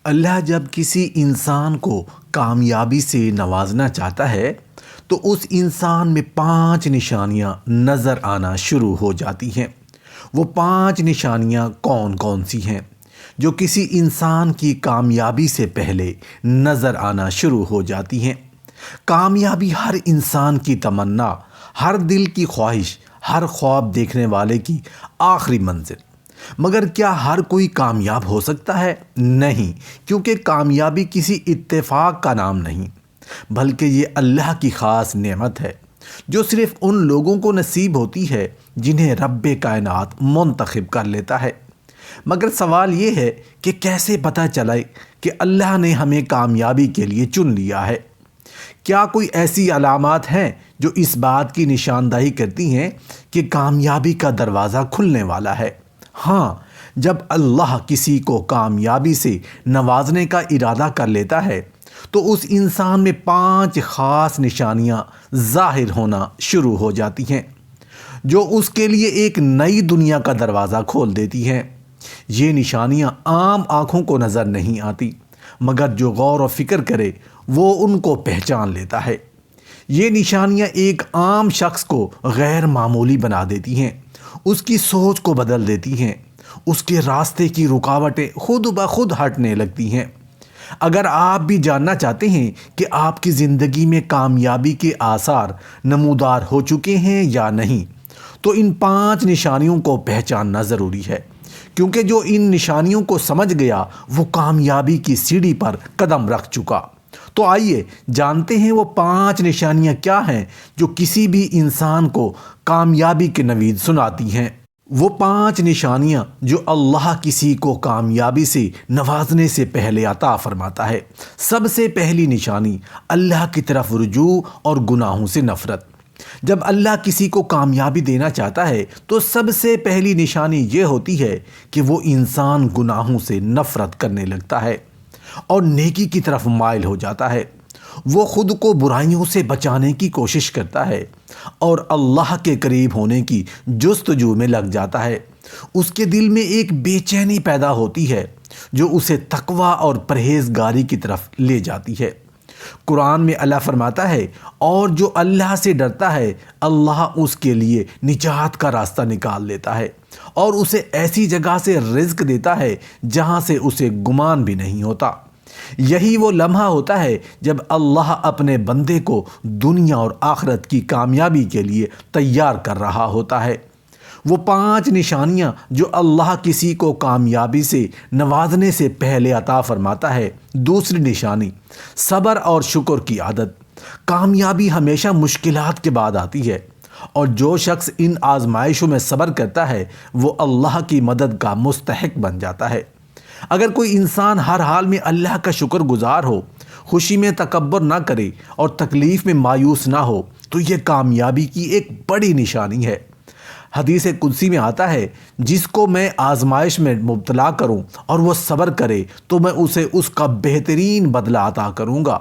اللہ جب کسی انسان کو کامیابی سے نوازنا چاہتا ہے تو اس انسان میں 5 نشانیاں نظر آنا شروع ہو جاتی ہیں۔ وہ 5 نشانیاں کون کون سی ہیں جو کسی انسان کی کامیابی سے پہلے نظر آنا شروع ہو جاتی ہیں؟ کامیابی ہر انسان کی تمنا، ہر دل کی خواہش، ہر خواب دیکھنے والے کی آخری منزل۔ مگر کیا ہر کوئی کامیاب ہو سکتا ہے؟ نہیں، کیونکہ کامیابی کسی اتفاق کا نام نہیں، بلکہ یہ اللہ کی خاص نعمت ہے جو صرف ان لوگوں کو نصیب ہوتی ہے جنہیں رب کائنات منتخب کر لیتا ہے۔ مگر سوال یہ ہے کہ کیسے پتہ چلے کہ اللہ نے ہمیں کامیابی کے لیے چن لیا ہے؟ کیا کوئی ایسی علامات ہیں جو اس بات کی نشاندہی کرتی ہیں کہ کامیابی کا دروازہ کھلنے والا ہے؟ ہاں، جب اللہ کسی کو کامیابی سے نوازنے کا ارادہ کر لیتا ہے تو اس انسان میں 5 خاص نشانیاں ظاہر ہونا شروع ہو جاتی ہیں جو اس کے لیے ایک نئی دنیا کا دروازہ کھول دیتی ہیں۔ یہ نشانیاں عام آنکھوں کو نظر نہیں آتی، مگر جو غور و فکر کرے وہ ان کو پہچان لیتا ہے۔ یہ نشانیاں ایک عام شخص کو غیر معمولی بنا دیتی ہیں، اس کی سوچ کو بدل دیتی ہیں، اس کے راستے کی رکاوٹیں خود بخود ہٹنے لگتی ہیں۔ اگر آپ بھی جاننا چاہتے ہیں کہ آپ کی زندگی میں کامیابی کے آثار نمودار ہو چکے ہیں یا نہیں، تو ان 5 نشانیوں کو پہچاننا ضروری ہے، کیونکہ جو ان نشانیوں کو سمجھ گیا وہ کامیابی کی سیڑھی پر قدم رکھ چکا۔ تو آئیے جانتے ہیں وہ 5 نشانیاں کیا ہیں جو کسی بھی انسان کو کامیابی کے نوید سناتی ہیں۔ وہ 5 نشانیاں جو اللہ کسی کو کامیابی سے نوازنے سے پہلے عطا فرماتا ہے۔ سب سے پہلی نشانی اللہ کی طرف رجوع اور گناہوں سے نفرت۔ جب اللہ کسی کو کامیابی دینا چاہتا ہے تو سب سے پہلی نشانی یہ ہوتی ہے کہ وہ انسان گناہوں سے نفرت کرنے لگتا ہے اور نیکی کی طرف مائل ہو جاتا ہے۔ وہ خود کو برائیوں سے بچانے کی کوشش کرتا ہے اور اللہ کے قریب ہونے کی جستجو میں لگ جاتا ہے۔ اس کے دل میں ایک بے چینی پیدا ہوتی ہے جو اسے تقویٰ اور پرہیزگاری کی طرف لے جاتی ہے۔ قرآن میں اللہ فرماتا ہے، اور جو اللہ سے ڈرتا ہے اللہ اس کے لیے نجات کا راستہ نکال لیتا ہے اور اسے ایسی جگہ سے رزق دیتا ہے جہاں سے اسے گمان بھی نہیں ہوتا۔ یہی وہ لمحہ ہوتا ہے جب اللہ اپنے بندے کو دنیا اور آخرت کی کامیابی کے لیے تیار کر رہا ہوتا ہے۔ وہ 5 نشانیاں جو اللہ کسی کو کامیابی سے نوازنے سے پہلے عطا فرماتا ہے۔ دوسری نشانی صبر اور شکر کی عادت۔ کامیابی ہمیشہ مشکلات کے بعد آتی ہے، اور جو شخص ان آزمائشوں میں صبر کرتا ہے وہ اللہ کی مدد کا مستحق بن جاتا ہے۔ اگر کوئی انسان ہر حال میں اللہ کا شکر گزار ہو، خوشی میں تکبر نہ کرے اور تکلیف میں مایوس نہ ہو تو یہ کامیابی کی ایک بڑی نشانی ہے۔ حدیث قدسی میں آتا ہے، جس کو میں آزمائش میں مبتلا کروں اور وہ صبر کرے تو میں اسے اس کا بہترین بدلہ عطا کروں گا۔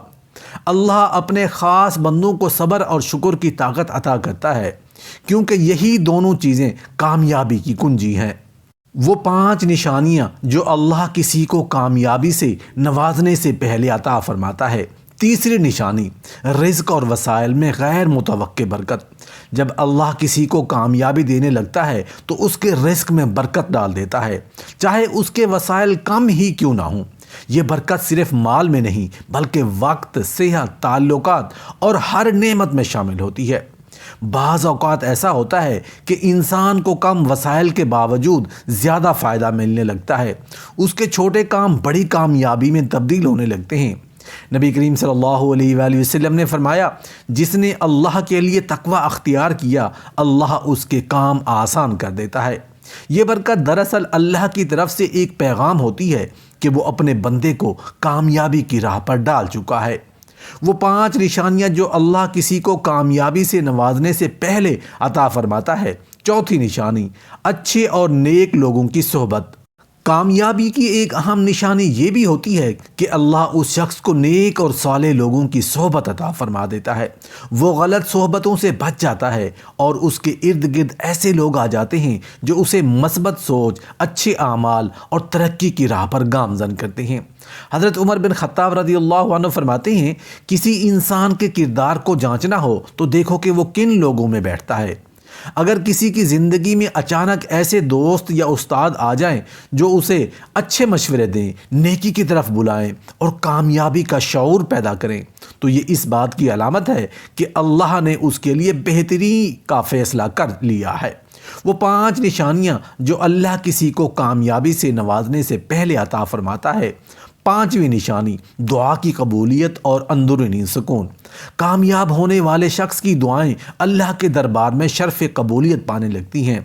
اللہ اپنے خاص بندوں کو صبر اور شکر کی طاقت عطا کرتا ہے، کیونکہ یہی دونوں چیزیں کامیابی کی کنجی ہیں۔ وہ 5 نشانیاں جو اللہ کسی کو کامیابی سے نوازنے سے پہلے عطا فرماتا ہے۔ تیسری نشانی رزق اور وسائل میں غیر متوقع برکت۔ جب اللہ کسی کو کامیابی دینے لگتا ہے تو اس کے رزق میں برکت ڈال دیتا ہے، چاہے اس کے وسائل کم ہی کیوں نہ ہوں۔ یہ برکت صرف مال میں نہیں بلکہ وقت، صحت، تعلقات اور ہر نعمت میں شامل ہوتی ہے۔ بعض اوقات ایسا ہوتا ہے کہ انسان کو کم وسائل کے باوجود زیادہ فائدہ ملنے لگتا ہے، اس کے چھوٹے کام بڑی کامیابی میں تبدیل ہونے لگتے ہیں۔ نبی کریم صلی اللہ علیہ وآلہ وسلم نے فرمایا، جس نے اللہ کے لیے تقویٰ اختیار کیا اللہ اس کے کام آسان کر دیتا ہے۔ یہ برکت دراصل اللہ کی طرف سے ایک پیغام ہوتی ہے کہ وہ اپنے بندے کو کامیابی کی راہ پر ڈال چکا ہے۔ وہ 5 نشانیاں جو اللہ کسی کو کامیابی سے نوازنے سے پہلے عطا فرماتا ہے۔ چوتھی نشانی اچھے اور نیک لوگوں کی صحبت۔ کامیابی کی ایک اہم نشانی یہ بھی ہوتی ہے کہ اللہ اس شخص کو نیک اور صالح لوگوں کی صحبت عطا فرما دیتا ہے۔ وہ غلط صحبتوں سے بچ جاتا ہے اور اس کے ارد گرد ایسے لوگ آ جاتے ہیں جو اسے مثبت سوچ، اچھے اعمال اور ترقی کی راہ پر گامزن کرتے ہیں۔ حضرت عمر بن خطاب رضی اللہ عنہ فرماتے ہیں، کسی انسان کے کردار کو جانچنا ہو تو دیکھو کہ وہ کن لوگوں میں بیٹھتا ہے۔ اگر کسی کی زندگی میں اچانک ایسے دوست یا استاد آ جائیں جو اسے اچھے مشورے دیں، نیکی کی طرف بلائیں اور کامیابی کا شعور پیدا کریں، تو یہ اس بات کی علامت ہے کہ اللہ نے اس کے لیے بہترین کا فیصلہ کر لیا ہے۔ وہ 5 نشانیاں جو اللہ کسی کو کامیابی سے نوازنے سے پہلے عطا فرماتا ہے۔ 5ویں نشانی دعا کی قبولیت اور اندرونی سکون۔ کامیاب ہونے والے شخص کی دعائیں اللہ کے دربار میں شرف قبولیت پانے لگتی ہیں۔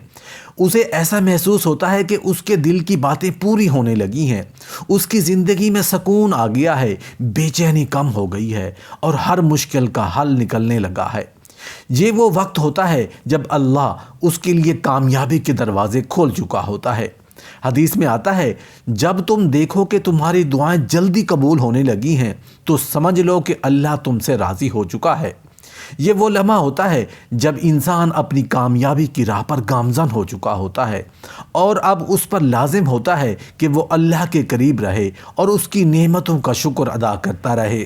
اسے ایسا محسوس ہوتا ہے کہ اس کے دل کی باتیں پوری ہونے لگی ہیں، اس کی زندگی میں سکون آ گیا ہے، بے چینی کم ہو گئی ہے اور ہر مشکل کا حل نکلنے لگا ہے۔ یہ وہ وقت ہوتا ہے جب اللہ اس کے لیے کامیابی کے دروازے کھول چکا ہوتا ہے۔ حدیث میں آتا ہے، جب تم دیکھو کہ تمہاری دعائیں جلدی قبول ہونے لگی ہیں تو سمجھ لو کہ اللہ تم سے راضی ہو چکا ہے۔ یہ وہ لمحہ ہوتا ہے جب انسان اپنی کامیابی کی راہ پر گامزن ہو چکا ہوتا ہے اور اب اس پر لازم ہوتا ہے کہ وہ اللہ کے قریب رہے اور اس کی نعمتوں کا شکر ادا کرتا رہے۔